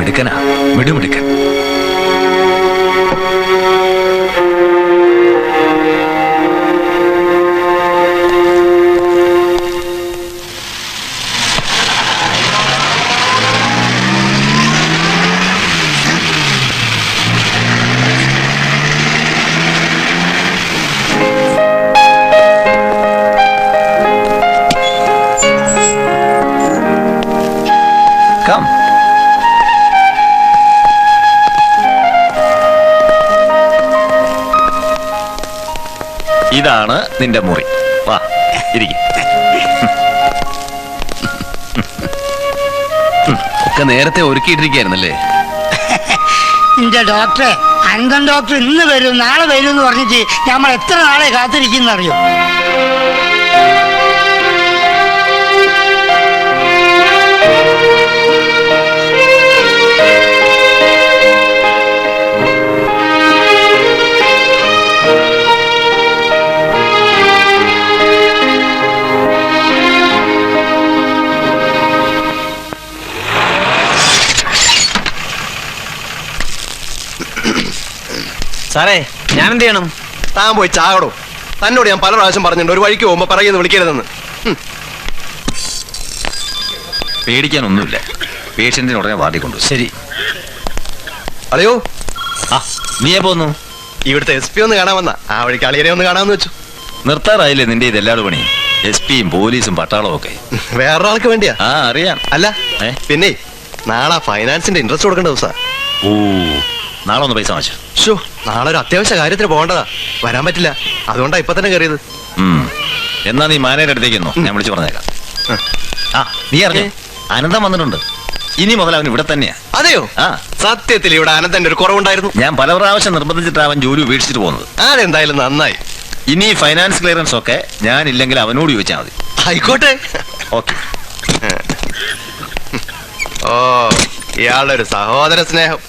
മിടുക്കനാ, മിടുമിടുക്കൻ. Come. ഇതാണ് നിന്റെ മുറി. വാ ഇരിക്കും. ഒക്കെ നേരത്തെ ഒരുക്കിയിട്ടിരിക്കുകയായിരുന്നല്ലേ? നിന്റെ ഡോക്ടറെ, അനന്തൻ ഡോക്ടർ ഇന്ന് വരും നാളെ വരും എന്ന് പറഞ്ഞിട്ട് നമ്മൾ എത്ര നാളെ കാത്തിരിക്കുന്നറിയോ? സാറേ, ഞാൻ എന്ത് ചെയ്യണം? താൻ പോയി ചാകടോ. തന്നോട് ഞാൻ പല പ്രാവശ്യം പറഞ്ഞിട്ടുണ്ട് ഒരു വഴിക്ക് പോകുമ്പോ പറയുന്നത് വിളിക്കരുതെന്ന്. പേടിക്കാനൊന്നുമില്ല. പേഷ്യന്റിന് ഉടനെ വാർഡിൽ കൊണ്ടു. ശരി. അതെയോ, ആ നീയെ പോന്നു? ഇവിടുത്തെ SP ഒന്ന് കാണാൻ വന്ന. ആ വഴിക്ക് അളിയനെ ഒന്ന് കാണാമെന്ന് വെച്ചു. നിർത്താറായില്ലേ നിന്റെ ഇതെല്ലാട് പണി? SP-യും പോലീസും പട്ടാളവും ഒക്കെ വേറൊരാൾക്ക് വേണ്ടിയാ? ആ അറിയാം. അല്ല പിന്നെ നാളെ ഫൈനാൻസിന്റെ ഇൻട്രസ്റ്റ് കൊടുക്കേണ്ട ദിവസാ. ഓ, നാളെ ഒന്ന് പൈസ വാങ്ങിച്ചു. ഷോ, നാളെ ഒരു അത്യാവശ്യ കാര്യത്തിന് പോകേണ്ടതാ. വരാൻ പറ്റില്ല. അതുകൊണ്ടാ ഇപ്പൊ തന്നെ കയറിയത്. എന്നാ നീ മാനേജരുടെ അടുത്തേക്കുന്നോ? ഞാൻ വിളിച്ചു പറഞ്ഞേക്കാം. ആ നീ അറിഞ്ഞേ, അനന്തം വന്നിട്ടുണ്ട്. ഇനി മുതൽ അവൻ ഇവിടെ തന്നെയാ. അതെയോ? ആ സത്യത്തിൽ ഇവിടെ അനന്തന്റെ ഒരു കുറവുണ്ടായിരുന്നു. ഞാൻ പല പ്രാവശ്യം നിർബന്ധിച്ചിട്ട് അവൻ ജോലി ഉപേക്ഷിച്ചിട്ട് പോകുന്നത്. അതെന്തായാലും നന്നായി. ഇനി ഫൈനാൻസ് ക്ലിയറൻസ് ഒക്കെ ഞാൻ ഇല്ലെങ്കിൽ അവനോട് ചോദിച്ചാൽ മതി. ആയിക്കോട്ടെ. ഓക്കെ. ഓ, ഇയാളുടെ ഒരു സഹോദര സ്നേഹം.